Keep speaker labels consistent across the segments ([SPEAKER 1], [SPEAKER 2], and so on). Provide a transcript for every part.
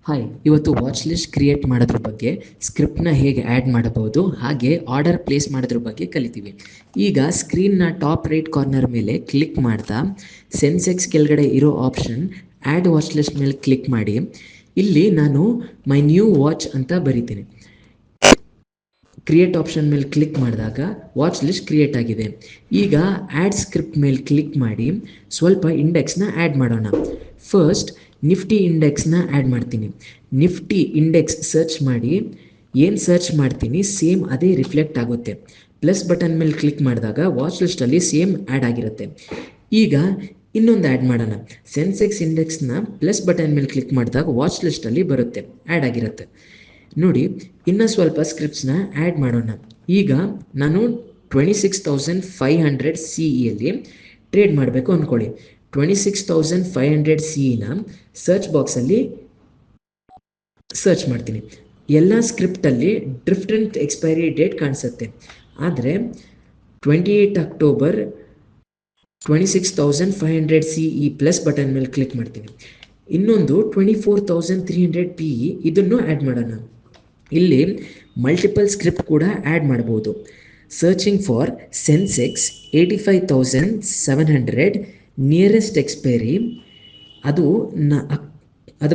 [SPEAKER 1] Hi, ಇವತ್ತು watch list create ಮಾಡೋದ್ರ ಬಗ್ಗೆ, ಸ್ಕ್ರಿಪ್ಟ್ನ ಹೇಗೆ ಆ್ಯಡ್ ಮಾಡಬಹುದು, ಹಾಗೆ ಆರ್ಡರ್ ಪ್ಲೇಸ್ ಮಾಡೋದ್ರ ಬಗ್ಗೆ ಕಲಿತೀವಿ. ಈಗ ಸ್ಕ್ರೀನ್ನ ಟಾಪ್ ರೈಟ್ ಕಾರ್ನರ್ ಮೇಲೆ ಕ್ಲಿಕ್ ಮಾಡ್ತಾ ಸೆನ್ಸೆಕ್ಸ್ ಕೆಳಗಡೆ ಇರೋ ಆಪ್ಷನ್ ಆ್ಯಡ್ ವಾಚ್ ಲಿಸ್ಟ್ ಮೇಲೆ ಕ್ಲಿಕ್ ಮಾಡಿ. ಇಲ್ಲಿ ನಾನು ಮೈ ನ್ಯೂ ವಾಚ್ ಅಂತ ಬರಿತೀನಿ. ಕ್ರಿಯೇಟ್ ಆಪ್ಷನ್ ಮೇಲೆ ಕ್ಲಿಕ್ ಮಾಡಿದಾಗ ವಾಚ್ ಲಿಸ್ಟ್ ಕ್ರಿಯೇಟ್ ಆಗಿದೆ. ಈಗ ಆ್ಯಡ್ ಸ್ಕ್ರಿಪ್ಟ್ ಮೇಲೆ ಕ್ಲಿಕ್ ಮಾಡಿ ಸ್ವಲ್ಪ ಇಂಡೆಕ್ಸ್ನ ಆ್ಯಡ್ ಮಾಡೋಣ. ಫಸ್ಟ್ ನಿಫ್ಟಿ ಇಂಡೆಕ್ಸ್ನ ಆ್ಯಡ್ ಮಾಡ್ತೀನಿ. ನಿಫ್ಟಿ ಇಂಡೆಕ್ಸ್ ಸರ್ಚ್ ಮಾಡಿ, ಏನು ಸರ್ಚ್ ಮಾಡ್ತೀನಿ ಸೇಮ್ ಅದೇ ರಿಫ್ಲೆಕ್ಟ್ ಆಗುತ್ತೆ. ಪ್ಲಸ್ ಬಟನ್ ಮೇಲೆ ಕ್ಲಿಕ್ ಮಾಡಿದಾಗ ವಾಚ್ ಲಿಸ್ಟಲ್ಲಿ ಸೇಮ್ ಆ್ಯಡ್ ಆಗಿರುತ್ತೆ. ಈಗ ಇನ್ನೊಂದು ಆ್ಯಡ್ ಮಾಡೋಣ. ಸೆನ್ಸೆಕ್ಸ್ ಇಂಡೆಕ್ಸ್ನ ಪ್ಲಸ್ ಬಟನ್ ಮೇಲೆ ಕ್ಲಿಕ್ ಮಾಡಿದಾಗ ವಾಚ್ ಲಿಸ್ಟಲ್ಲಿ ಬರುತ್ತೆ, ಆ್ಯಡ್ ಆಗಿರುತ್ತೆ. ನೋಡಿ, ಇನ್ನೂ ಸ್ವಲ್ಪ ಸ್ಕ್ರಿಪ್ಟ್ಸ್ನ ಆ್ಯಡ್ ಮಾಡೋಣ. ಈಗ ನಾನು 26,500 CEಯಲ್ಲಿ ಟ್ರೇಡ್ ಮಾಡಬೇಕು ಅಂದ್ಕೊಳ್ಳಿ. 26,500 CEನ ಸರ್ಚ್ ಬಾಕ್ಸಲ್ಲಿ ಸರ್ಚ್ ಮಾಡ್ತೀನಿ. ಎಲ್ಲ ಸ್ಕ್ರಿಪ್ಟಲ್ಲಿ ಡಿಫ್ರೆಂಟ್ ಎಕ್ಸ್ಪೈರಿ ಡೇಟ್ ಕಾಣಿಸುತ್ತೆ. ಆದರೆ 28 ಅಕ್ಟೋಬರ್ 26,500 CE ಪ್ಲಸ್ ಬಟನ್ ಮೇಲೆ ಕ್ಲಿಕ್ ಮಾಡ್ತೀನಿ. ಇನ್ನೊಂದು 24,300 PE ಇದನ್ನು ಆ್ಯಡ್ ಮಾಡೋಣ. ಇಲ್ಲಿ ಮಲ್ಟಿಪಲ್ ಸ್ಕ್ರಿಪ್ಟ್ ಕೂಡ ಆ್ಯಡ್ ಮಾಡ್ಬೋದು. Searching for Sensex 85,700 nearest expiry, ಅದು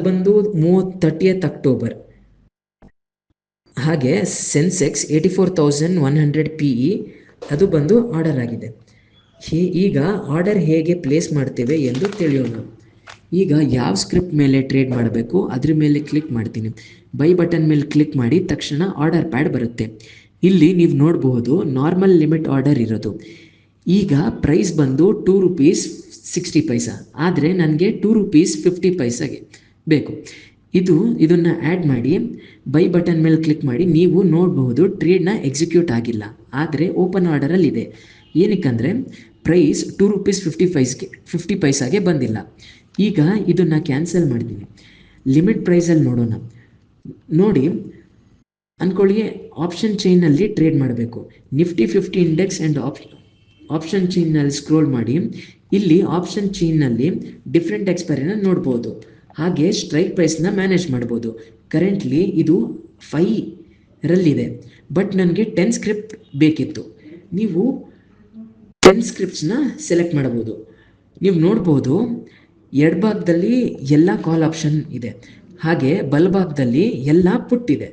[SPEAKER 1] ಬಂದು 30th ಅಕ್ಟೋಬರ್. ಹಾಗೆ ಸೆನ್ಸೆಕ್ಸ್ 84,100 PE ಅದು ಬಂದು ಆರ್ಡರ್ ಆಗಿದೆ. ಈಗ ಆರ್ಡರ್ ಹೇಗೆ ಪ್ಲೇಸ್ ಮಾಡ್ತೇವೆ ಎಂದು ತಿಳಿಯೋಣ. ಈಗ ಯಾವ ಸ್ಕ್ರಿಪ್ಟ್ ಮೇಲೆ ಟ್ರೇಡ್ ಮಾಡಬೇಕು ಅದ್ರ ಮೇಲೆ ಕ್ಲಿಕ್ ಮಾಡ್ತೀನಿ. ಬೈ ಬಟನ್ ಮೇಲೆ ಕ್ಲಿಕ್ ಮಾಡಿ ತಕ್ಷಣ ಆರ್ಡರ್ ಪ್ಯಾಡ್ ಬರುತ್ತೆ. ಇಲ್ಲಿ ನೀವು ನೋಡಬಹುದು ನಾರ್ಮಲ್ ಲಿಮಿಟ್ ಆರ್ಡರ್ ಇರೋದು. ಈಗ ಪ್ರೈಸ್ ಬಂದು ₹2.60, ಆದರೆ ನನಗೆ ₹2.50 ಬೇಕು. ಇದನ್ನು ಆ್ಯಡ್ ಮಾಡಿ ಬೈ ಬಟನ್ ಮೇಲೆ ಕ್ಲಿಕ್ ಮಾಡಿ. ನೀವು ನೋಡಬಹುದು ಟ್ರೇಡ್ನ ಎಕ್ಸಿಕ್ಯೂಟ್ ಆಗಿಲ್ಲ, ಆದರೆ ಓಪನ್ ಆರ್ಡರಲ್ಲಿದೆ. ಏನಕ್ಕಂದರೆ ಪ್ರೈಸ್ ₹2.50 ಬಂದಿಲ್ಲ. ಈಗ ಇದನ್ನು ಕ್ಯಾನ್ಸಲ್ ಮಾಡ್ತೀನಿ. ಲಿಮಿಟ್ ಪ್ರೈಸಲ್ಲಿ ನೋಡೋಣ. ನೋಡಿ, ಅಂದ್ಕೊಳ್ಳಿ ಆಪ್ಷನ್ ಚೈನಲ್ಲಿ ಟ್ರೇಡ್ ಮಾಡಬೇಕು. ನಿಫ್ಟಿ 50 ಇಂಡೆಕ್ಸ್ ಆ್ಯಂಡ್ ಆಪ್ಷನ್ ಚೈನಲ್ಲಿ ಸ್ಕ್ರೋಲ್ ಮಾಡಿ. ಇಲ್ಲಿ ಆಪ್ಷನ್ ಚೈನಲ್ಲಿ ಡಿಫ್ರೆಂಟ್ ಎಕ್ಸ್ಪೈರಿನ ನೋಡ್ಬೋದು. ಹಾಗೆ ಸ್ಟ್ರೈಕ್ ಪ್ರೈಸ್ನ ಮ್ಯಾನೇಜ್ ಮಾಡ್ಬೋದು. ಕರೆಂಟ್ಲಿ ಇದು 5ರಲ್ಲಿದೆ, ಬಟ್ ನನಗೆ 10 ಸ್ಕ್ರಿಪ್ಟ್ ಬೇಕಿತ್ತು. ನೀವು 10 ಸ್ಕ್ರಿಪ್ಟ್ಸ್ನ ಸೆಲೆಕ್ಟ್ ಮಾಡ್ಬೋದು. ನೀವು ನೋಡ್ಬೋದು ಎಡಭಾಗದಲ್ಲಿ ಎಲ್ಲ ಕಾಲ್ ಆಪ್ಷನ್ ಇದೆ, ಹಾಗೆ ಬಲಭಾಗದಲ್ಲಿ ಎಲ್ಲ ಪುಟ್ ಇದೆ.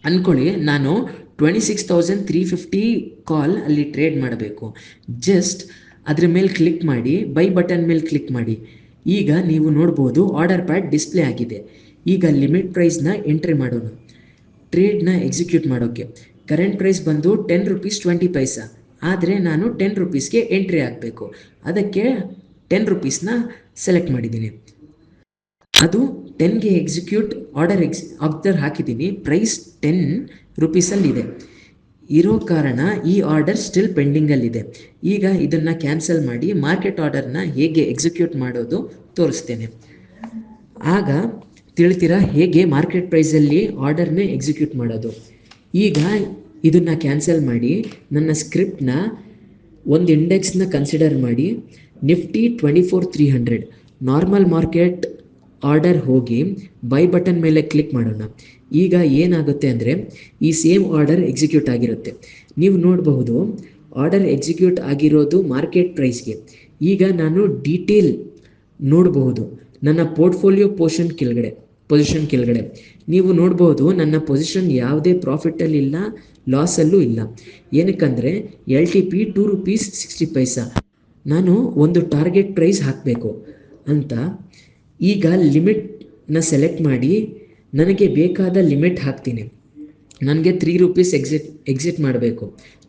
[SPEAKER 1] ಅಂದ್ಕೊಳ್ಳಿ ನಾನು 26,350 ಕಾಲ್ ಅಲ್ಲಿ ಟ್ರೇಡ್ ಮಾಡಬೇಕು. ಜಸ್ಟ್ ಅದ್ರ ಮೇಲೆ ಕ್ಲಿಕ್ ಮಾಡಿ ಬೈ ಬಟನ್ ಮೇಲೆ ಕ್ಲಿಕ್ ಮಾಡಿ. ಈಗ ನೀವು ನೋಡ್ಬೋದು ಆರ್ಡರ್ ಪ್ಯಾಡ್ ಡಿಸ್ಪ್ಲೇ ಆಗಿದೆ. ಈಗ ಲಿಮಿಟ್ ಪ್ರೈಸ್ನ ಎಂಟ್ರಿ ಮಾಡೋಣ. ಟ್ರೇಡ್ನ ಎಕ್ಸಿಕ್ಯೂಟ್ ಮಾಡೋಕ್ಕೆ ಕರೆಂಟ್ ಪ್ರೈಸ್ ಬಂದು ₹10.20, ಆದರೆ ನಾನು ₹10ಗೆ ಎಂಟ್ರಿ ಆಗಬೇಕು. ಅದಕ್ಕೆ ₹10ನ ಸೆಲೆಕ್ಟ್ ಮಾಡಿದ್ದೀನಿ. ಅದು 10ಗೆ ಎಕ್ಸಿಕ್ಯೂಟ್ ಆರ್ಡರ್ ಹಾಕಿದ್ದೀನಿ. ಪ್ರೈಸ್ ₹10 ಇರೋ ಕಾರಣ ಈ ಆರ್ಡರ್ ಸ್ಟಿಲ್ ಪೆಂಡಿಂಗಲ್ಲಿದೆ. ಈಗ ಇದನ್ನು ಕ್ಯಾನ್ಸಲ್ ಮಾಡಿ ಮಾರ್ಕೆಟ್ ಆರ್ಡರ್ನ ಹೇಗೆ ಎಕ್ಸಿಕ್ಯೂಟ್ ಮಾಡೋದು ತೋರಿಸ್ತೇನೆ. ಆಗ ತಿಳಿತೀರಾ ಹೇಗೆ ಮಾರ್ಕೆಟ್ ಪ್ರೈಸಲ್ಲಿ ಆರ್ಡರ್ನೇ ಎಕ್ಸಿಕ್ಯೂಟ್ ಮಾಡೋದು. ಈಗ ಇದನ್ನು ಕ್ಯಾನ್ಸಲ್ ಮಾಡಿ ನನ್ನ ಸ್ಕ್ರಿಪ್ಟ್ನ ಒಂದು ಇಂಡೆಕ್ಸ್ನ ಕನ್ಸಿಡರ್ ಮಾಡಿ. ನಿಫ್ಟಿ 24,300 ನಾರ್ಮಲ್ ಮಾರ್ಕೆಟ್ ಆರ್ಡರ್ ಹೋಗಿ ಬೈ ಬಟನ್ ಮೇಲೆ ಕ್ಲಿಕ್ ಮಾಡೋಣ. ಈಗ ಏನಾಗುತ್ತೆ ಅಂದರೆ ಈ ಸೇಮ್ ಆರ್ಡರ್ ಎಕ್ಸಿಕ್ಯೂಟ್ ಆಗಿರುತ್ತೆ. ನೀವು ನೋಡಬಹುದು ಆರ್ಡರ್ ಎಕ್ಸಿಕ್ಯೂಟ್ ಆಗಿರೋದು ಮಾರ್ಕೆಟ್ ಪ್ರೈಸ್ಗೆ. ಈಗ ನಾನು ಡೀಟೇಲ್ ನೋಡಬಹುದು ನನ್ನ ಪೋರ್ಟ್ಫೋಲಿಯೋ ಪೊಸಿಷನ್ ಕೆಳಗಡೆ. ನೀವು ನೋಡ್ಬೋದು ನನ್ನ ಪೊಸಿಷನ್ ಯಾವುದೇ ಪ್ರಾಫಿಟಲ್ಲಿಲ್ಲ, ಲಾಸಲ್ಲೂ ಇಲ್ಲ. ಏನಕ್ಕಂದರೆ LTP ₹2.60. ನಾನು ಒಂದು ಟಾರ್ಗೆಟ್ ಪ್ರೈಸ್ ಹಾಕಬೇಕು ಅಂತ. ಈಗ ಲಿಮಿಟ್ನ ಸೆಲೆಕ್ಟ್ ಮಾಡಿ ನನಗೆ ಬೇಕಾದ ಲಿಮಿಟ್ ಹಾಕ್ತೀನಿ. ನನಗೆ ₹3 ಎಕ್ಸಿಟ್ ಮಾಡಬೇಕು.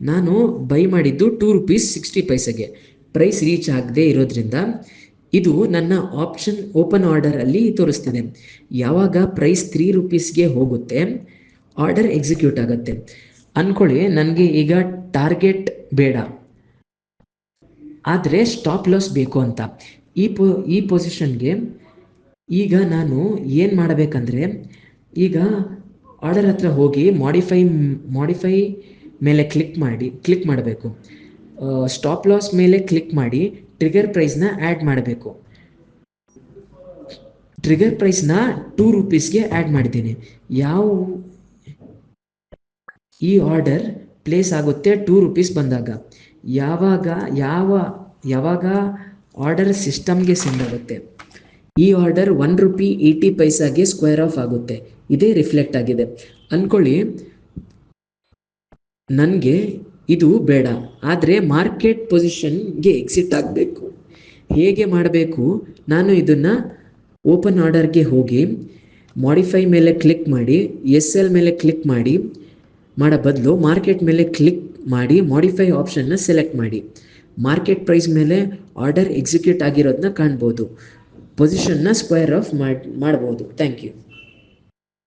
[SPEAKER 1] ನಾನು ಬೈ ಮಾಡಿದ್ದು ₹2.60. ಪ್ರೈಸ್ ರೀಚ್ ಆಗದೆ ಇರೋದ್ರಿಂದ ಇದು ನನ್ನ ಆಪ್ಷನ್ ಓಪನ್ ಆರ್ಡರಲ್ಲಿ ತೋರಿಸ್ತಿದೆ. ಯಾವಾಗ ಪ್ರೈಸ್ ₹3ಗೆ ಹೋಗುತ್ತೆ ಆರ್ಡರ್ ಎಕ್ಸಿಕ್ಯೂಟ್ ಆಗುತ್ತೆ. ಅಂದ್ಕೊಳ್ಳಿ ನನಗೆ ಈಗ ಟಾರ್ಗೆಟ್ ಬೇಡ, ಆದರೆ ಸ್ಟಾಪ್ ಲಾಸ್ ಬೇಕು ಅಂತ. ಈ ಪೊಸಿಷನ್ಗೆ ಈಗ ನಾನು ಏನು ಮಾಡಬೇಕಂದ್ರೆ, ಈಗ ಆರ್ಡರ್ ಹತ್ರ ಹೋಗಿ ಮಾಡಿಫೈ ಮೇಲೆ ಕ್ಲಿಕ್ ಮಾಡಬೇಕು. ಸ್ಟಾಪ್ ಲಾಸ್ ಮೇಲೆ ಕ್ಲಿಕ್ ಮಾಡಿ ಟ್ರಿಗರ್ ಪ್ರೈಸ್ನ ಆ್ಯಡ್ ಮಾಡಬೇಕು. ಟ್ರಿಗರ್ ಪ್ರೈಸ್ನ 2 ರೂಪೀಸ್ಗೆ ಆ್ಯಡ್ ಮಾಡಿದ್ದೀನಿ. ಈ ಆರ್ಡರ್ ಪ್ಲೇಸ್ ಆಗುತ್ತೆ 2 ರೂಪೀಸ್ ಬಂದಾಗ. ಯಾವಾಗ ಆರ್ಡರ್ ಸಿಸ್ಟಮ್ಗೆ ಸೆಂಡ್ ಆಗುತ್ತೆ, ಈ ಆರ್ಡರ್ 1 ರೂಪಿ 80 ಪೈಸಾಗೆ ಸ್ಕ್ವೇರ್ ಆಫ್ ಆಗುತ್ತೆ. ಇದೇ ರಿಫ್ಲೆಕ್ಟ್ ಆಗಿದೆ ಅಂದ್ಕೊಳ್ಳಿ. ನನಗೆ ಇದು ಬೇಡ, ಆದರೆ ಮಾರ್ಕೆಟ್ ಪೊಸಿಷನ್ಗೆ ಎಕ್ಸಿಟ್ ಆಗಬೇಕು. ಹೇಗೆ ಮಾಡಬೇಕು? ನಾನು ಇದನ್ನು ಓಪನ್ ಆರ್ಡರ್ಗೆ ಹೋಗಿ ಮಾಡಿಫೈ ಮೇಲೆ ಕ್ಲಿಕ್ ಮಾಡಿ SL ಮೇಲೆ ಕ್ಲಿಕ್ ಮಾಡೋ ಬದಲು ಮಾರ್ಕೆಟ್ ಮೇಲೆ ಕ್ಲಿಕ್ ಮಾಡಿ ಮಾಡಿಫೈ ಆಪ್ಷನ್ನ ಸೆಲೆಕ್ಟ್ ಮಾಡಿ. ಮಾರ್ಕೆಟ್ ಪ್ರೈಸ್ ಮೇಲೆ ಆರ್ಡರ್ ಎಕ್ಸಿಕ್ಯೂಟ್ ಆಗಿರೋದನ್ನ ಕಾಣ್ಬೋದು. ಪೊಸಿಷನ್ನ ಸ್ಕ್ವೇರ್ ಆಫ್ ಮಾಡ್ಬೋದು. Thank you.